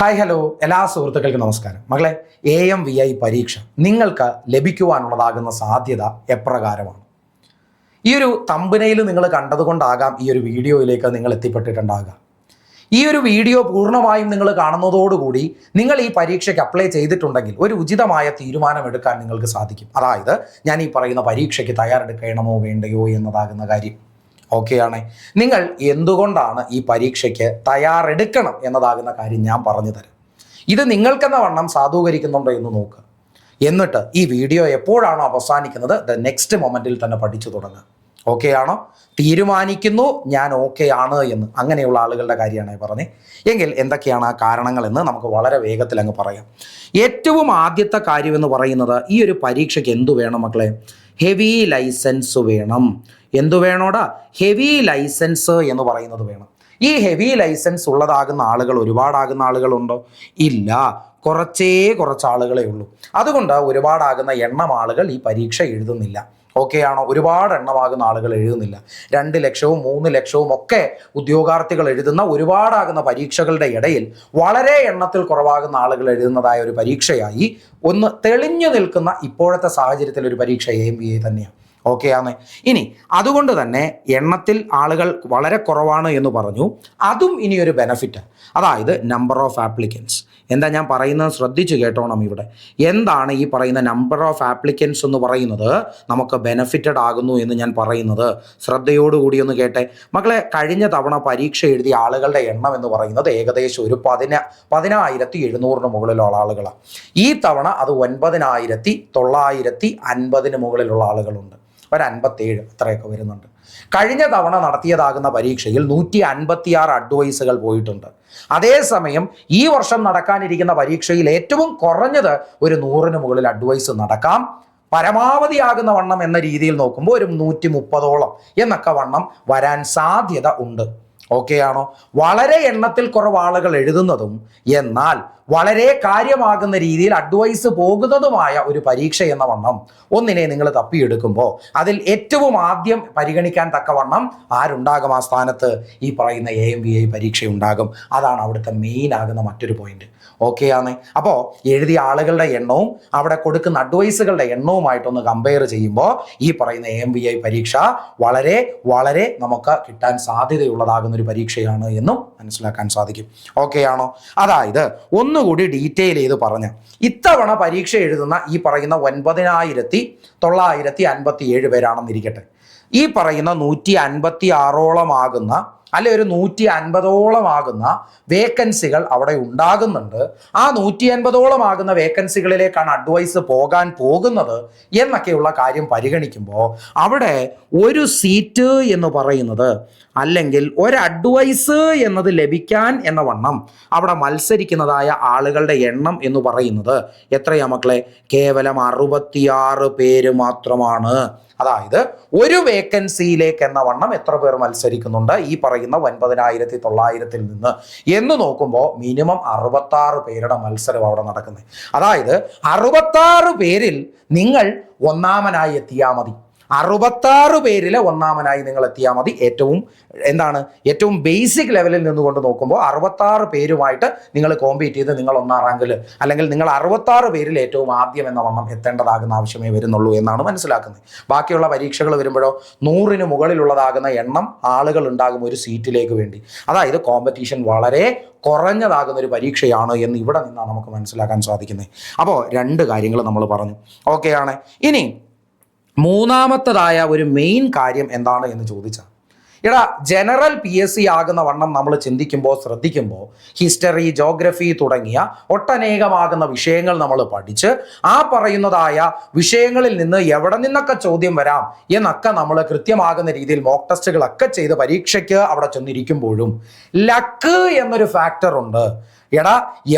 Hi hello എല്ലാ സുഹൃത്തുക്കൾക്കും നമസ്കാരം. മകളെ, AMVI പരീക്ഷ നിങ്ങൾക്ക് ലഭിക്കുവാനുള്ളതാകുന്ന സാധ്യത എപ്രകാരമാണ്? ഈ ഒരു തമ്പനയിൽ നിങ്ങൾ കണ്ടതുകൊണ്ടാകാം ഈ ഒരു വീഡിയോയിലേക്ക് നിങ്ങൾ എത്തിപ്പെട്ടിട്ടുണ്ടാകുക. ഈ ഒരു വീഡിയോ പൂർണ്ണമായും നിങ്ങൾ കാണുന്നതോടുകൂടി നിങ്ങൾ ഈ പരീക്ഷയ്ക്ക് അപ്ലൈ ചെയ്തിട്ടുണ്ടെങ്കിൽ ഒരു ഉചിതമായ തീരുമാനമെടുക്കാൻ നിങ്ങൾക്ക് സാധിക്കും. അതായത് ഞാൻ ഈ പറയുന്ന പരീക്ഷയ്ക്ക് തയ്യാറെടുക്കണമോ വേണ്ടയോ എന്നതാകുന്ന കാര്യം. ഓക്കെയാണ്. നിങ്ങൾ എന്തുകൊണ്ടാണ് ഈ പരീക്ഷയ്ക്ക് തയ്യാറെടുക്കണം എന്നതാകുന്ന കാര്യം ഞാൻ പറഞ്ഞു തരാം. ഇത് നിങ്ങൾക്കെന്ന വണ്ണം സാധൂകരിക്കുന്നുണ്ടോ എന്ന് നോക്കുക. എന്നിട്ട് ഈ വീഡിയോ എപ്പോഴാണോ അവസാനിക്കുന്നത് നെക്സ്റ്റ് മൊമെൻറ്റിൽ തന്നെ പഠിച്ചു തുടങ്ങുക. ഓക്കെ ആണോ? തീരുമാനിക്കുന്നു ഞാൻ ഓക്കെ ആണ് എന്ന്, അങ്ങനെയുള്ള ആളുകളുടെ കാര്യമാണ് പറഞ്ഞത്. എങ്കിൽ എന്തൊക്കെയാണ് ആ കാരണങ്ങളെന്ന് നമുക്ക് വളരെ വേഗത്തിൽ അങ്ങ് പറയാം. ഏറ്റവും ആദ്യത്തെ കാര്യം എന്ന് പറയുന്നത്, ഈ ഒരു പരീക്ഷയ്ക്ക് എന്തു വേണം മക്കളെ? ഹെവി ലൈസൻസ് വേണം. എന്തു വേണോടാ? ഹെവി ലൈസൻസ് എന്ന് പറയുന്നത് വേണം. ഈ ഹെവി ലൈസൻസ് ഉള്ളതാകുന്ന ആളുകൾ ഒരുപാടാകുന്ന ആളുകളുണ്ടോ? ഇല്ല, കുറച്ച് ആളുകളേ ഉള്ളൂ. അതുകൊണ്ട് ഒരുപാടാകുന്ന എണ്ണം ആളുകൾ ഈ പരീക്ഷ എഴുതുന്നില്ല. ഓക്കെ ആണോ? ഒരുപാട് എണ്ണമാകുന്ന ആളുകൾ എഴുതുന്നില്ല. 2 ലക്ഷവും 3 ലക്ഷവും ഒക്കെ ഉദ്യോഗാർത്ഥികൾ എഴുതുന്ന ഒരുപാടാകുന്ന പരീക്ഷകളുടെ ഇടയിൽ വളരെ എണ്ണത്തിൽ കുറവാകുന്ന ആളുകൾ എഴുതുന്നതായ ഒരു പരീക്ഷയായി ഒന്ന് തെളിഞ്ഞു നിൽക്കുന്ന ഇപ്പോഴത്തെ സാഹചര്യത്തിൽ ഒരു പരീക്ഷ AMVI തന്നെയാണ്. ഓക്കെ ആണ്. ഇനി അതുകൊണ്ട് തന്നെ എണ്ണത്തിൽ ആളുകൾ വളരെ കുറവാണ് എന്ന് പറഞ്ഞു. അതും ഇനി ഒരു ബെനഫിറ്റ്, അതായത് നമ്പർ ഓഫ് ആപ്ലിക്കൻസ്. എന്താ ഞാൻ പറയുന്നത്? ശ്രദ്ധിച്ചു കേട്ടോണം. ഇവിടെ എന്താണ് ഈ പറയുന്ന നമ്പർ ഓഫ് ആപ്ലിക്കൻസ് എന്ന് പറയുന്നത് നമുക്ക് ബെനഫിറ്റഡ് ആകുന്നു എന്ന് ഞാൻ പറയുന്നത്? ശ്രദ്ധയോടുകൂടി ഒന്ന് കേട്ടെ മക്കളെ. കഴിഞ്ഞ തവണ പരീക്ഷ എഴുതിയ ആളുകളുടെ എണ്ണം എന്ന് പറയുന്നത് ഏകദേശം ഒരു 10,700 മുകളിലുള്ള ആളുകളാണ്. ഈ തവണ അത് 9,950 മുകളിലുള്ള ആളുകളുണ്ട്. ഒരു 57 അത്രയൊക്കെ വരുന്നുണ്ട്. കഴിഞ്ഞ തവണ നടത്തിയതാകുന്ന പരീക്ഷയിൽ 156 അഡ്വൈസുകൾ പോയിട്ടുണ്ട്. അതേസമയം ഈ വർഷം നടക്കാനിരിക്കുന്ന പരീക്ഷയിൽ ഏറ്റവും കുറഞ്ഞത് ഒരു 100-ന് മുകളിൽ അഡ്വൈസ് നടക്കാം. പരമാവധിയാകുന്ന വണ്ണം എന്ന രീതിയിൽ നോക്കുമ്പോൾ ഒരു 130ഓളം എന്നൊക്കെ വണ്ണം വരാൻ സാധ്യത ഉണ്ട്. ഓക്കെ ആണോ? വളരെ എണ്ണത്തിൽ കുറവ് ആളുകൾ എഴുതുന്നതും എന്നാൽ വളരെ കാര്യമാകുന്ന രീതിയിൽ അഡ്വൈസ് പോകുന്നതുമായ ഒരു പരീക്ഷ എന്ന വണ്ണം ഒന്നിനെ നിങ്ങൾ തപ്പിയെടുക്കുമ്പോൾ അതിൽ ഏറ്റവും ആദ്യം പരിഗണിക്കാൻ തക്കവണ്ണം ആരുണ്ടാകും? ആ സ്ഥാനത്ത് ഈ പറയുന്ന AMVI പരീക്ഷ ഉണ്ടാകും. അതാണ് അവിടുത്തെ മെയിൻ ആകുന്ന മറ്റൊരു പോയിന്റ്. ഓക്കെ ആണ്. അപ്പോൾ എഴുതിയ ആളുകളുടെ എണ്ണവും അവിടെ കൊടുക്കുന്ന അഡ്വൈസുകളുടെ എണ്ണവുമായിട്ടൊന്ന് കമ്പയർ ചെയ്യുമ്പോൾ ഈ പറയുന്ന AMVI പരീക്ഷ വളരെ വളരെ നമുക്ക് കിട്ടാൻ സാധ്യതയുള്ളതാകുന്ന ഒരു പരീക്ഷയാണ് എന്നും മനസ്സിലാക്കാൻ സാധിക്കും. ഓക്കെ ആണോ? അതായത് ഒന്നുകൂടി ഡീറ്റെയിൽ ചെയ്ത് പറഞ്ഞ, ഇത്തവണ പരീക്ഷ എഴുതുന്ന ഈ പറയുന്ന 9,957 പേരാണെന്നിരിക്കട്ടെ. ഈ പറയുന്ന 156ഓളം ആകുന്ന അല്ലെ ഒരു 150ഓളം ആകുന്ന വേക്കൻസികൾ അവിടെ ഉണ്ടാകുന്നുണ്ട്. ആ 150ഓളം ആകുന്ന വേക്കൻസികളിലേക്കാണ് അഡ്വൈസ് പോകാൻ പോകുന്നത് എന്നൊക്കെയുള്ള കാര്യം പരിഗണിക്കുമ്പോൾ അവിടെ ഒരു സീറ്റ് എന്ന് പറയുന്നത് അല്ലെങ്കിൽ ഒരു അഡ്വൈസ് എന്നത് ലഭിക്കാൻ എന്ന വണ്ണം അവിടെ മത്സരിക്കുന്നതായ ആളുകളുടെ എണ്ണം എന്ന് പറയുന്നത് എത്രയാ മക്കളെ? കേവലം 66 പേര് മാത്രമാണ്. അതായത് ഒരു വേക്കൻസിയിലേക്ക് എന്ന വണ്ണം എത്ര പേർ മത്സരിക്കുന്നുണ്ട് ഈ പറയുന്ന 9,900-ൽ നിന്ന് എന്ന് നോക്കുമ്പോൾ മിനിമം 66 പേരുടെ മത്സരം അവിടെ നടക്കുന്നത്. അതായത് 66 പേരിൽ നിങ്ങൾ ഒന്നാമനായി എത്തിയാൽ മതി. 66 പേരിലെ ഒന്നാമനായി നിങ്ങൾ എത്തിയാൽ മതി. ഏറ്റവും ബേസിക് ലെവലിൽ നിന്നുകൊണ്ട് നോക്കുമ്പോൾ 66 പേരുമായിട്ട് നിങ്ങൾ കോമ്പീറ്റ് ചെയ്ത് നിങ്ങൾ 1-ാം റാങ്കിൽ അല്ലെങ്കിൽ നിങ്ങൾ 66 പേരിൽ ഏറ്റവും ആദ്യം എന്ന വണ്ണം എത്തേണ്ടതാകുന്ന ആവശ്യമേ വരുന്നുള്ളൂ എന്നാണ് മനസ്സിലാക്കുന്നത്. ബാക്കിയുള്ള പരീക്ഷകൾ വരുമ്പോഴോ 100-ന് മുകളിലുള്ളതാകുന്ന എണ്ണം ആളുകൾ ഉണ്ടാകും ഒരു സീറ്റിലേക്ക് വേണ്ടി. അതായത് കോമ്പറ്റീഷൻ വളരെ കുറഞ്ഞതാകുന്ന ഒരു പരീക്ഷയാണ് എന്ന് ഇവിടെ നിന്നാണ് നമുക്ക് മനസ്സിലാക്കാൻ സാധിക്കുന്നത്. അപ്പോൾ 2 കാര്യങ്ങൾ നമ്മൾ പറഞ്ഞു. ഓക്കെ ആണ്. ഇനി മൂന്നാമത്തതായ ഒരു മെയിൻ കാര്യം എന്താണ് എന്ന് ചോദിച്ചാൽ, ജനറൽ PSC ആകുന്ന വണ്ണം നമ്മൾ ചിന്തിക്കുമ്പോൾ ശ്രദ്ധിക്കുമ്പോൾ ഹിസ്റ്ററി, ജോഗ്രഫി തുടങ്ങിയ ഒട്ടനേകമാകുന്ന വിഷയങ്ങൾ നമ്മൾ പഠിച്ച് ആ പറയുന്നതായ വിഷയങ്ങളിൽ നിന്ന് എവിടെ നിന്നൊക്കെ ചോദ്യം വരാം എന്നൊക്കെ നമ്മൾ കൃത്യമാകുന്ന രീതിയിൽ മോക്ക് ടെസ്റ്റുകളൊക്കെ ചെയ്ത് പരീക്ഷയ്ക്ക് അവിടെ ചെന്നിരിക്കുമ്പോഴും ലക്ക് എന്നൊരു ഫാക്ടർ ഉണ്ട്.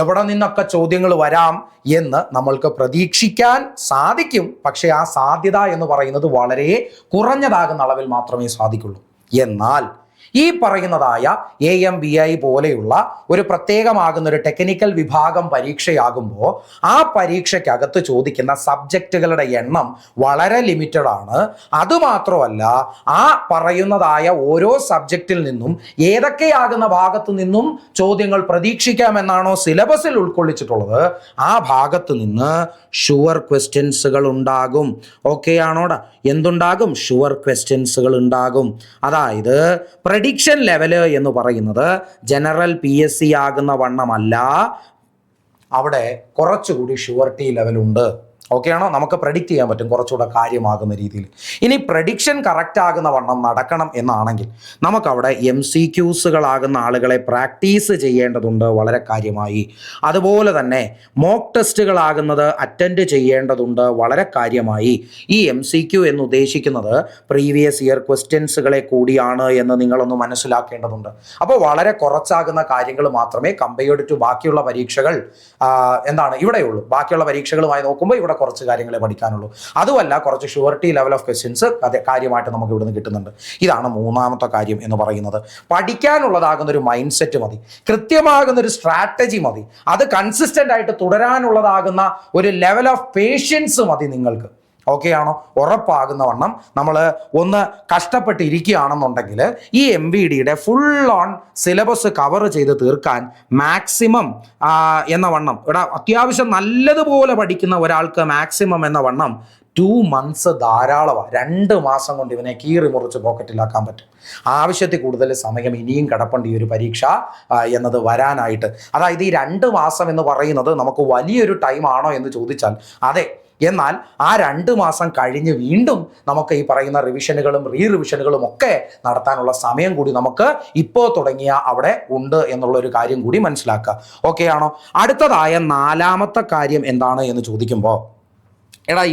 എവിടെ നിന്നൊക്കെ ചോദ്യങ്ങൾ വരാം എന്ന് നമ്മൾക്ക് പ്രതീക്ഷിക്കാൻ സാധിക്കും. പക്ഷേ ആ സാധ്യത എന്ന് പറയുന്നത് വളരെ കുറഞ്ഞതാകുന്ന അളവിൽ മാത്രമേ സാധിക്കുള്ളൂ. എന്നാൽ ഈ പറയുന്നതായ AMVI പോലെയുള്ള ഒരു പ്രത്യേകമാകുന്ന ഒരു ടെക്നിക്കൽ വിഭാഗം പരീക്ഷയാകുമ്പോൾ ആ പരീക്ഷയ്ക്കകത്ത് ചോദിക്കുന്ന സബ്ജക്റ്റുകളുടെ എണ്ണം വളരെ ലിമിറ്റഡ് ആണ്. അതുമാത്രമല്ല, ആ പറയുന്നതായ ഓരോ സബ്ജക്റ്റിൽ നിന്നും ഏതൊക്കെയാകുന്ന ഭാഗത്തു നിന്നും ചോദ്യങ്ങൾ പ്രതീക്ഷിക്കാമെന്നാണോ സിലബസിൽ ഉൾക്കൊള്ളിച്ചിട്ടുള്ളത്, ആ ഭാഗത്ത് നിന്ന് ഷുവർ ക്വസ്റ്റ്യൻസുകൾ ഉണ്ടാകും. ഓക്കെ ആണോടാ? എന്തുണ്ടാകും? ഷുവർ ക്വസ്റ്റ്യൻസുകൾ ഉണ്ടാകും. അതായത് പ്രഡിക്ഷൻ ലെവല് എന്ന് പറയുന്നത് ജനറൽ PSC ആകുന്ന വണ്ണമല്ല, അവിടെ കുറച്ചുകൂടി ഷുവർട്ടി ലെവലുണ്ട്. ഓക്കെ ആണോ? നമുക്ക് പ്രഡിക്റ്റ് ചെയ്യാൻ പറ്റും കുറച്ചുകൂടെ കാര്യമാകുന്ന രീതിയിൽ. ഇനി പ്രഡിക്ഷൻ കറക്റ്റ് ആകുന്ന വണ്ണം നടക്കണം എന്നാണെങ്കിൽ നമുക്കവിടെ MCQസുകളാകുന്ന ആളുകളെ പ്രാക്ടീസ് ചെയ്യേണ്ടതുണ്ട് വളരെ കാര്യമായി. അതുപോലെ തന്നെ മോക്ക് ടെസ്റ്റുകളാകുന്നത് അറ്റൻഡ് ചെയ്യേണ്ടതുണ്ട് വളരെ കാര്യമായി. ഈ MCQ എന്ന് ഉദ്ദേശിക്കുന്നത് പ്രീവിയസ് ഇയർ ക്വസ്റ്റ്യൻസുകളെ കൂടിയാണ് എന്ന് നിങ്ങളൊന്ന് മനസ്സിലാക്കേണ്ടതുണ്ട്. അപ്പോൾ വളരെ കുറച്ചാകുന്ന കാര്യങ്ങൾ മാത്രമേ കമ്പയർഡ് ടു ബാക്കിയുള്ള പരീക്ഷകൾ ഇവിടെയുള്ളൂ. ബാക്കിയുള്ള പരീക്ഷകളുമായി നോക്കുമ്പോൾ ഇവിടെ കുറച്ച് കാര്യങ്ങളെ പഠിക്കാനുള്ളൂ. അതുമല്ല, കുറച്ച് ഷുവർട്ടി ലെവൽ ഓഫ് ക്വസ്റ്റ്യൻസ് കാര്യമായിട്ട് നമുക്ക് ഇവിടുന്ന് കിട്ടുന്നുണ്ട്. ഇതാണ് മൂന്നാമത്തെ കാര്യം എന്ന് പറയുന്നത്. പഠിക്കാനുള്ളതാകുന്ന ഒരു മൈൻഡ് സെറ്റ് മതി, കൃത്യമാകുന്ന ഒരു സ്ട്രാറ്റജി മതി, അത് കൺസിസ്റ്റന്റ് ആയിട്ട് തുടരാനുള്ളതാകുന്ന ഒരു ലെവൽ ഓഫ് പേഷ്യൻസ് മതി നിങ്ങൾക്ക്. ഓക്കെ ആണോ? ഉറപ്പാകുന്ന വണ്ണം നമ്മൾ ഒന്ന് കഷ്ടപ്പെട്ടിരിക്കുകയാണെന്നുണ്ടെങ്കിൽ ഈ MVDയുടെ ഫുൾ ഓൺ സിലബസ് കവർ ചെയ്ത് തീർക്കാൻ മാക്സിമം എന്ന വണ്ണം ഇവിടെ അത്യാവശ്യം നല്ലതുപോലെ പഠിക്കുന്ന ഒരാൾക്ക് മാക്സിമം എന്ന വണ്ണം 2 months ധാരാളമാണ്. 2 മാസം കൊണ്ട് ഇവനെ കീറി മുറിച്ച് പോക്കറ്റിലാക്കാൻ പറ്റും. ആവശ്യത്തിൽ കൂടുതൽ സമയം ഇനിയും കിടപ്പുണ്ട് ഈ ഒരു പരീക്ഷ എന്നത് വരാനായിട്ട്. അതായത് ഈ 2 മാസം എന്ന് പറയുന്നത് നമുക്ക് വലിയൊരു ടൈം ആണോ എന്ന് ചോദിച്ചാൽ അതെ. എന്നാൽ ആ 2 മാസം കഴിഞ്ഞ് വീണ്ടും നമുക്ക് ഈ പറയുന്ന റിവിഷനുകളും റിവിഷനുകളും ഒക്കെ നടത്താനുള്ള സമയം കൂടി നമുക്ക് ഇപ്പോൾ തുടങ്ങിയ അവിടെ ഉണ്ട് എന്നുള്ളൊരു കാര്യം കൂടി മനസ്സിലാക്കുക. ഓക്കെ ആണോ? അടുത്തതായ 4ാമത്തെ കാര്യം എന്താണ് എന്ന് ചോദിക്കുമ്പോൾ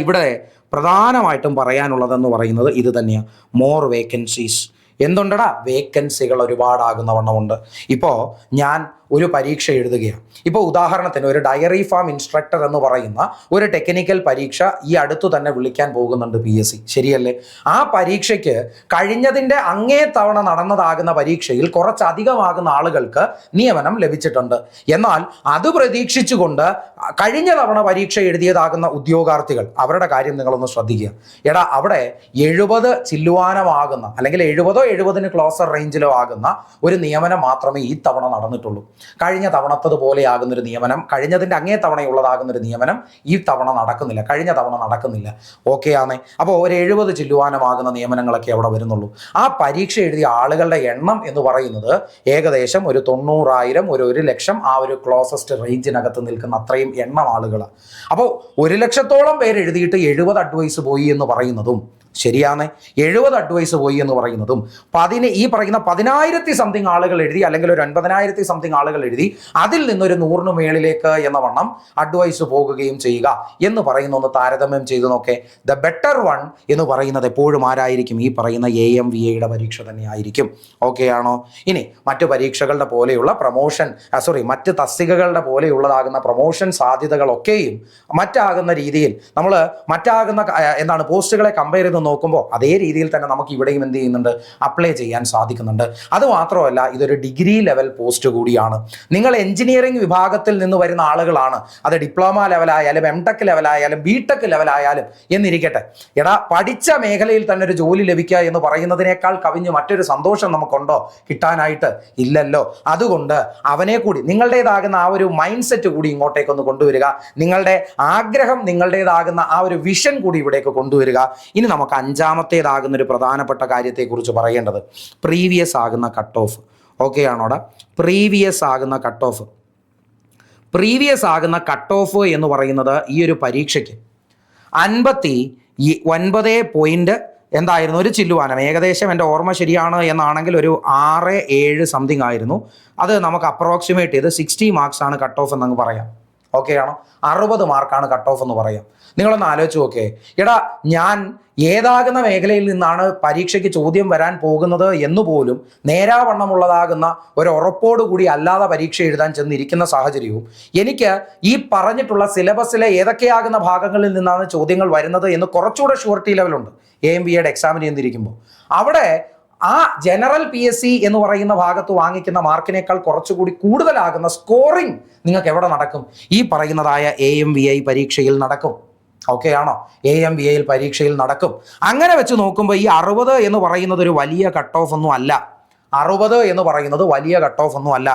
ഇവിടെ പ്രധാനമായിട്ടും പറയാനുള്ളതെന്ന് പറയുന്നത് ഇത് തന്നെയാണ്. More vacancies. എന്തുണ്ടടാ? വേക്കൻസികൾ ഒരുപാടാകുന്ന വണ്ണമുണ്ട്. ഇപ്പോൾ ഞാൻ ഒരു പരീക്ഷ എഴുതുകയാണ്. ഇപ്പോൾ ഉദാഹരണത്തിന് ഒരു ഡയറി ഫാം ഇൻസ്ട്രക്ടർ എന്ന് പറയുന്ന ഒരു ടെക്നിക്കൽ പരീക്ഷ ഈ അടുത്തു തന്നെ വിളിക്കാൻ പോകുന്നുണ്ട് PSC. ശരിയല്ലേ? ആ പരീക്ഷയ്ക്ക് കഴിഞ്ഞതിൻ്റെ അങ്ങേ തവണ നടന്നതാകുന്ന പരീക്ഷയിൽ കുറച്ചധികമാകുന്ന ആളുകൾക്ക് നിയമനം ലഭിച്ചിട്ടുണ്ട്. എന്നാൽ അത് പ്രതീക്ഷിച്ചുകൊണ്ട് കഴിഞ്ഞ തവണ പരീക്ഷ എഴുതിയതാകുന്ന ഉദ്യോഗാർത്ഥികൾ, അവരുടെ കാര്യം നിങ്ങളൊന്ന് ശ്രദ്ധിക്കുക. അവിടെ 70 ചില്ലുവാനമാകുന്ന അല്ലെങ്കിൽ 70ന് ക്ലോസർ റേഞ്ചിലോ ആകുന്ന ഒരു നിയമനം മാത്രമേ ഈ തവണ നടന്നിട്ടുള്ളൂ. കഴിഞ്ഞ തവണത്തതുപോലെയാകുന്ന ഒരു നിയമനം, കഴിഞ്ഞതിൻ്റെ അങ്ങേ തവണയുള്ളതാകുന്ന ഒരു നിയമനം ഈ തവണ നടക്കുന്നില്ല, കഴിഞ്ഞ തവണ നടക്കുന്നില്ല. ഓക്കെ ആണേ? അപ്പോൾ ഒരു 70 ചില്ലുവാനമാകുന്ന നിയമനങ്ങളൊക്കെ അവിടെ വരുന്നുള്ളൂ. ആ പരീക്ഷ എഴുതിയ ആളുകളുടെ എണ്ണം എന്ന് പറയുന്നത് ഏകദേശം ഒരു 90,000, ഒരു 1,00,000 ആ ഒരു ക്ലോസസ്റ്റ് റേഞ്ചിനകത്ത് നിൽക്കുന്ന അത്രയും എണ്ണം ആളുകളാണ്. അപ്പോൾ 1,00,000-ഓളം പേര് എഴുതിയിട്ട് 70 അഡ്വൈസ് പോയി എന്ന് പറയുന്നതും ശരിയാണ്. 70 അഡ്വൈസ് പോയി എന്ന് പറയുന്നതും ഈ പറയുന്ന 10,000 സംതിങ് ആളുകൾ എഴുതി അല്ലെങ്കിൽ ഒരു 50,000 സംതിങ് ആളുകൾ എഴുതി അതിൽ നിന്നൊരു 100 മേളിലേക്ക് എന്ന വണ്ണം അഡ്വൈസ് പോകുകയും ചെയ്യുക എന്ന് പറയുന്ന ഒന്ന് താരതമ്യം ചെയ്ത് നോക്കേ. ദ ബെറ്റർ വൺ എന്ന് പറയുന്നത് എപ്പോഴും ആരായിരിക്കും? ഈ പറയുന്ന AMVAയുടെ പരീക്ഷ തന്നെ ആയിരിക്കും. ഓക്കെ ആണോ? ഇനി മറ്റു പരീക്ഷകളുടെ പോലെയുള്ള മറ്റ് തസ്തികകളുടെ പോലെയുള്ളതാകുന്ന പ്രൊമോഷൻ സാധ്യതകളൊക്കെയും മറ്റാകുന്ന രീതിയിൽ നമ്മൾ മറ്റാകുന്ന പോസ്റ്റുകളെ കമ്പയർ ചെയ്ത് നോക്കുമ്പോൾ അതേ രീതിയിൽ തന്നെ നമുക്ക് ഇവിടെയും എന്ത് ചെയ്യുന്നുണ്ട്? അപ്ലൈ ചെയ്യാൻ സാധിക്കുന്നുണ്ട്. അതുമാത്രമല്ല, ഇതൊരു ഡിഗ്രി ലെവൽ പോസ്റ്റ് കൂടിയാണ്. നിങ്ങൾ എഞ്ചിനീയറിംഗ് വിഭാഗത്തിൽ നിന്ന് വരുന്ന ആളുകളാണ്, അത് ഡിപ്ലോമ ലെവലായാലും MTech ലെവലായാലും BTech ലെവലായാലും എന്നിരിക്കട്ടെ. പഠിച്ച മേഖലയിൽ തന്നെ ഒരു ജോലി ലഭിക്കുക എന്ന് പറയുന്നതിനേക്കാൾ കവിഞ്ഞ് മറ്റൊരു സന്തോഷം നമുക്കുണ്ടോ കിട്ടാനായിട്ട്? ഇല്ലല്ലോ. അതുകൊണ്ട് അവനെ കൂടി നിങ്ങളുടേതാകുന്ന ആ ഒരു മൈൻഡ് സെറ്റ് കൂടി ഇങ്ങോട്ടേക്കൊന്ന് കൊണ്ടുവരിക. നിങ്ങളുടെ ആഗ്രഹം, നിങ്ങളുടേതാകുന്ന ആ ഒരു വിഷൻ കൂടി ഇവിടേക്ക് കൊണ്ടുവരിക. ഇനി നമുക്ക് 5ാമത്തേതാകുന്ന ഒരു പ്രധാനപ്പെട്ട കാര്യത്തെക്കുറിച്ച് പറയേണ്ടത് പ്രീവിയസ് ആകുന്ന കട്ട് ഓഫ്. ഓക്കെ ആണോടാ? പ്രീവിയസ് ആകുന്ന കട്ട് ഓഫ് എന്ന് പറയുന്നത് ഈ ഒരു പരീക്ഷയ്ക്ക് 59 പോയിന്റ് എന്തായിരുന്നു ഒരു ചില്ലുവാനം. ഏകദേശം എൻ്റെ ഓർമ്മ ശരിയാണ് എന്നാണെങ്കിൽ ഒരു 6-7 സംതിങ് ആയിരുന്നു. അത് നമുക്ക് അപ്രോക്സിമേറ്റ് ചെയ്ത് 60 മാർക്സ് ആണ് കട്ട് ഓഫ് എന്നങ്ങ് പറയാം. ഓക്കെ ആണോ? 60 മാർക്കാണ് കട്ട് ഓഫ് എന്ന് പറയാം. നിങ്ങളൊന്ന് ആലോചിച്ച് നോക്കേ. ഞാൻ ഏതാകുന്ന മേഖലയിൽ നിന്നാണ് പരീക്ഷയ്ക്ക് ചോദ്യം വരാൻ പോകുന്നത് എന്നുപോലും നേരാവണ്ണമുള്ളതാകുന്ന ഒരു ഉറപ്പോടുകൂടി അല്ലാതെ പരീക്ഷ എഴുതാൻ ചെന്നിരിക്കുന്ന സാഹചര്യവും എനിക്ക് ഈ പറഞ്ഞിട്ടുള്ള സിലബസിലെ ഏതൊക്കെയാകുന്ന ഭാഗങ്ങളിൽ നിന്നാണ് ചോദ്യങ്ങൾ വരുന്നത് എന്ന് കുറച്ചുകൂടെ ഷുവർട്ടി ലെവലുണ്ട് AMVAയുടെ എക്സാമിന് ചെന്നിരിക്കുമ്പോൾ. അവിടെ ആ ജനറൽ PSC എന്ന് പറയുന്ന ഭാഗത്ത് വാങ്ങിക്കുന്ന മാർക്കിനേക്കാൾ കുറച്ചുകൂടി കൂടുതലാകുന്ന സ്കോറിംഗ് നിങ്ങൾക്ക് എവിടെ നടക്കും? ഈ പറയുന്നതായ AMVI പരീക്ഷയിൽ നടക്കും. ഓക്കെ ആണോ? AMVI പരീക്ഷയിൽ നടക്കും. അങ്ങനെ വെച്ച് നോക്കുമ്പോൾ ഈ 60 എന്ന് പറയുന്നത് ഒരു വലിയ കട്ട് ഓഫ് ഒന്നും അല്ല. 60 എന്ന് പറയുന്നത് വലിയ കട്ട് ഓഫ് ഒന്നും അല്ല.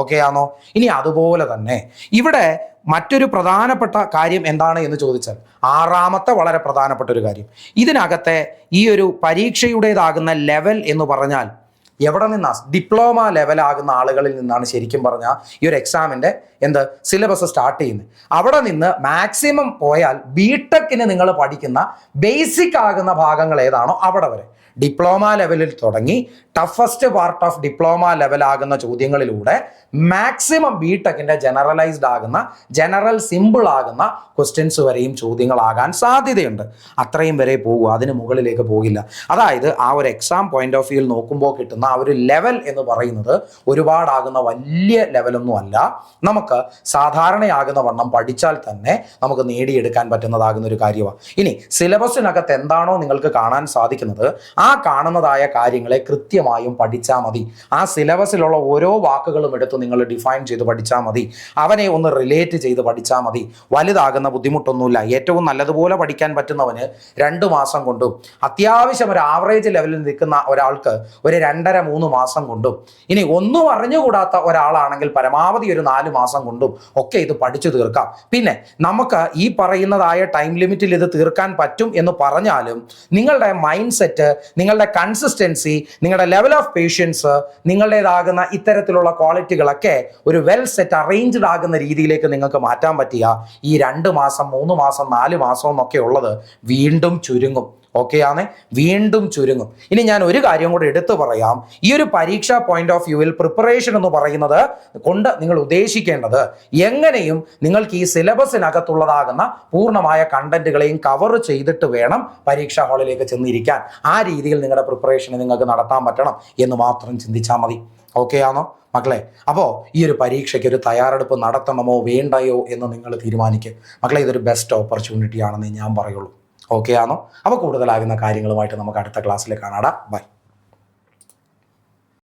ഓക്കെ ആണോ? ഇനി അതുപോലെ തന്നെ ഇവിടെ മറ്റൊരു പ്രധാനപ്പെട്ട കാര്യം എന്താണ് എന്ന് ചോദിച്ചാൽ, ആറാമത്തെ വളരെ പ്രധാനപ്പെട്ട ഒരു കാര്യം, ഇതിനകത്തെ ഈ ഒരു പരീക്ഷയുടേതാകുന്ന ലെവൽ എന്ന് പറഞ്ഞാൽ എവിടെ നിന്നാണ്? ഡിപ്ലോമ ലെവലാകുന്ന ആളുകളിൽ നിന്നാണ് ശരിക്കും പറഞ്ഞാൽ ഈ ഒരു എക്സാമിൻ്റെ സിലബസ് സ്റ്റാർട്ട് ചെയ്യുന്നത്. അവിടെ നിന്ന് മാക്സിമം പോയാൽ ബിടെക്കിന് നിങ്ങൾ പഠിക്കുന്ന ബേസിക് ആകുന്ന ഭാഗങ്ങൾ ഏതാണോ അവിടെ വരെ ഡിപ്ലോമ ലെവലിൽ തുടങ്ങി ടഫസ്റ്റ് പാർട്ട് ഓഫ് ഡിപ്ലോമ ലെവലാകുന്ന ചോദ്യങ്ങളിലൂടെ മാക്സിമം ബിടെക്കിൻ്റെ ജനറലൈസ്ഡ് ആകുന്ന ജനറൽ സിമ്പിൾ ആകുന്ന ക്വസ്റ്റ്യൻസ് വരെയും ചോദ്യങ്ങളാകാൻ സാധ്യതയുണ്ട്. അത്രയും വരെ പോകുക, അതിന് മുകളിലേക്ക് പോകില്ല. അതായത് ആ ഒരു എക്സാം പോയിന്റ് ഓഫ് വ്യൂവിൽ നോക്കുമ്പോൾ കിട്ടുന്ന ആ ഒരു ലെവൽ എന്ന് പറയുന്നത് ഒരുപാടാകുന്ന വലിയ ലെവലൊന്നും അല്ല. നമുക്ക് സാധാരണയാകുന്ന വണ്ണം പഠിച്ചാൽ തന്നെ നമുക്ക് നേടിയെടുക്കാൻ പറ്റുന്നതാകുന്ന ഒരു കാര്യമാണ്. ഇനി സിലബസിനകത്ത് എന്താണോ നിങ്ങൾക്ക് കാണാൻ സാധിക്കുന്നത്, ആ കാണുന്നതായ കാര്യങ്ങളെ കൃത്യമായും പഠിച്ചാൽ മതി. ആ സിലബസിലുള്ള ഓരോ വാക്കുകളും എടുത്ത് നിങ്ങൾ ഡിഫൈൻ ചെയ്ത് പഠിച്ചാൽ മതി. അവനെ ഒന്ന് റിലേറ്റ് ചെയ്ത് പഠിച്ചാൽ മതി. വലുതാകുന്ന ബുദ്ധിമുട്ടൊന്നുമില്ല. ഏറ്റവും നല്ലതുപോലെ പഠിക്കാൻ പറ്റുന്നവന് 2 മാസം കൊണ്ടും, അത്യാവശ്യം ഒരു ആവറേജ് ലെവലിൽ നിൽക്കുന്ന ഒരാൾക്ക് ഒരു 2.5-3 മാസം കൊണ്ടും, ഇനി ഒന്നും അറിഞ്ഞുകൂടാത്ത ഒരാളാണെങ്കിൽ പരമാവധി ഒരു 4 മാസം കൊണ്ടും ഒക്കെ ഇത് പഠിച്ചു തീർക്കാം. പിന്നെ നമുക്ക് ഈ പറയുന്നതായ ടൈം ലിമിറ്റിൽ ഇത് തീർക്കാൻ പറ്റും എന്ന് പറഞ്ഞാലും നിങ്ങളുടെ മൈൻഡ് സെറ്റ്, നിങ്ങളുടെ കൺസിസ്റ്റൻസി, നിങ്ങളുടെ ലെവൽ ഓഫ് പേഷ്യൻസ്, നിങ്ങളുടേതാകുന്ന ഇത്തരത്തിലുള്ള ക്വാളിറ്റികളൊക്കെ ഒരു വെൽ സെറ്റ് അറേഞ്ച്ഡ് ആകുന്ന രീതിയിലേക്ക് നിങ്ങൾക്ക് മാറ്റാൻ പറ്റിയ ഈ 2 മാസം 3 മാസം 4 മാസം എന്നൊക്കെ ഉള്ളത് വീണ്ടും ചുരുങ്ങും. ഓക്കെ ആണ്, വീണ്ടും ചുരുങ്ങും. ഇനി ഞാൻ ഒരു കാര്യം കൂടെ എടുത്തു പറയാം. ഈ ഒരു പരീക്ഷാ പോയിന്റ് ഓഫ് വ്യൂവിൽ പ്രിപ്പറേഷൻ എന്ന് പറയുന്നത് കൊണ്ട് നിങ്ങൾ ഉദ്ദേശിക്കേണ്ടത് എങ്ങനെയും നിങ്ങൾക്ക് ഈ സിലബസിനകത്തുള്ളതാകുന്ന പൂർണ്ണമായ കണ്ടന്റുകളെയും കവർ ചെയ്തിട്ട് വേണം പരീക്ഷാ ഹാളിലേക്ക് ചെന്നിരിക്കാൻ. ആ രീതിയിൽ നിങ്ങളുടെ പ്രിപ്പറേഷനെ നിങ്ങൾക്ക് നടത്താൻ പറ്റണം എന്ന് മാത്രം ചിന്തിച്ചാൽ മതി. ഓക്കെ ആണോ മക്കളെ? അപ്പോൾ ഈ ഒരു പരീക്ഷയ്ക്ക് ഒരു തയ്യാറെടുപ്പ് നടത്തണമോ വേണ്ടയോ എന്ന് നിങ്ങൾ തീരുമാനിക്കുക. മക്കളെ, ഇതൊരു ബെസ്റ്റ് ഓപ്പർച്യൂണിറ്റി ആണെന്ന് ഞാൻ പറയുള്ളൂ. ഓക്കെ ആണോ? അപ്പോൾ കൂടുതലാകുന്ന കാര്യങ്ങളുമായിട്ട് നമുക്ക് അടുത്ത ക്ലാസ്സിൽ കാണാം. ബൈ.